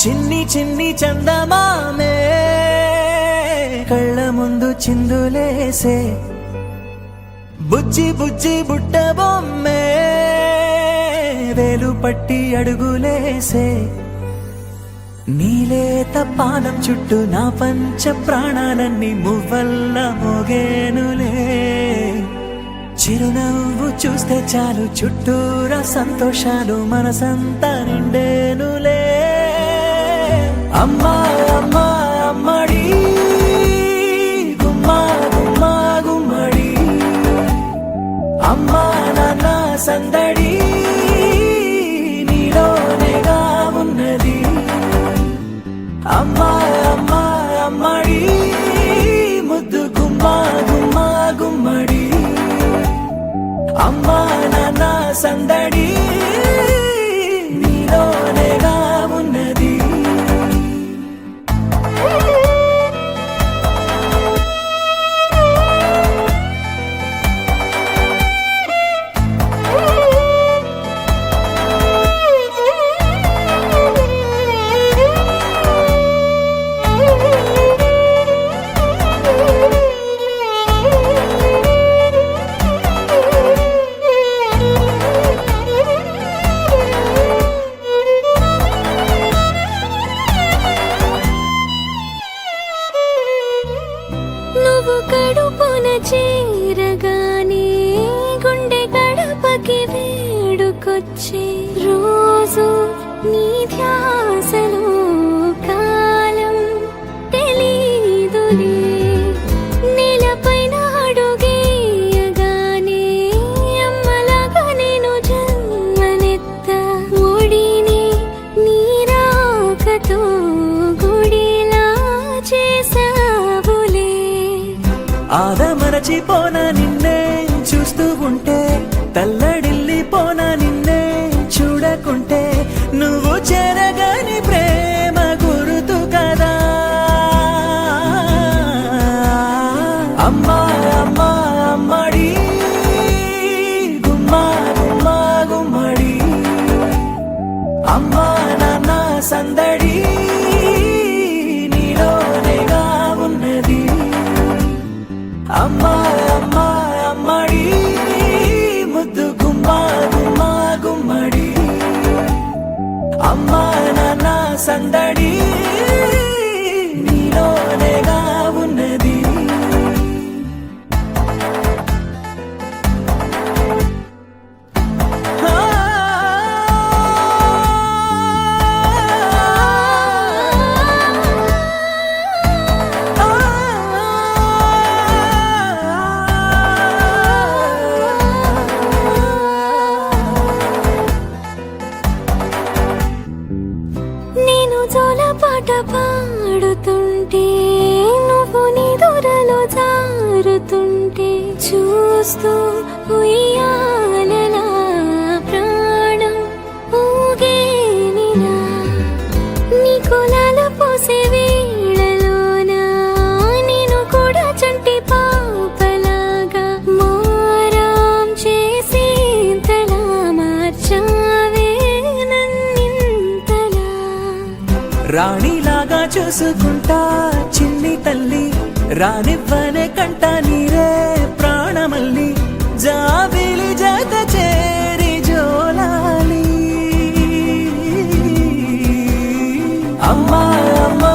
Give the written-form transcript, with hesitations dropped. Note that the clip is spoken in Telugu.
చిన్ని చిన్ని చందమామే కళ్ళ ముందు చిందులేసే బుజ్జి బుజ్జి బుట్ట బొమ్మే వేలు పట్టి అడుగులేసే నీలేత పానం చుట్టూ నా పంచ ప్రాణాలన్నీ మువ్వల్ల మోగేనులే చిరునవ్వు చూస్తే చాలు చుట్టూరా సంతోషాలు మనసంతా నిండేనులే అమ్మా అమ్మా అమ్మడి గుమ్మా గుమ్మా గుమ్మడి అమ్మా నాన్న సందడి నీలోనేగా ఉన్నది అమ్మా అమ్మా అమ్మడి ముద్దు గుమ్మా గుమ్మా గుమ్మడి అమ్మా నాన్న సందడి నీలోనేగా ఉన్నది నువ్వు కడుపున చేరగానే గుండె గడపకి వేడుకొచ్చే రోజు నీ ధ్యాసలో కాలం తెలీదులే నేలపైన అడుగేయగానే అమ్మలాగా నేను జన్మనెత్త ఒడిని నీ రాకతో గుడిలా చేసావులే ఆదమరచిపోనా నిన్నే చూస్తూ ఉంటే తల్లడిల్లిపోనా నిన్నే చూడకుంటే నువ్వు చెరగని ప్రేమ గురుతు కదా అమ్మా అమ్మా అమ్మడి గుమ్మా గుమ్మా గుమ్మడి అమ్మా నాన్న సందడి నీలోనేగా ఉన్నది అమ్మా అమ్మా అమ్మడి ముద్దు గుమ్మా గుమ్మా గుమ్మడి అమ్మా నాన్న సందడి నీలోనేగా ఉన్నది నేను జోలపాట పాడుతుంటే నువ్వు నిదురలో జారుతుంటే చూస్తూ ఉయ్యాలలా ప్రాణం ఊగేనిలా నీ కులాల పోసే వేళలోన నేను కూడా చంటి పాపలాగా మారాం చేసేంతలా మార్చావే నన్నింతలా రాణిలాగా చూసుకుంటా చిన్ని తల్లి రానివ్వనే కంట నీరే ప్రాణమల్లి జాబిలి జత చేరి జోలాలి అమ్మా అమ్మా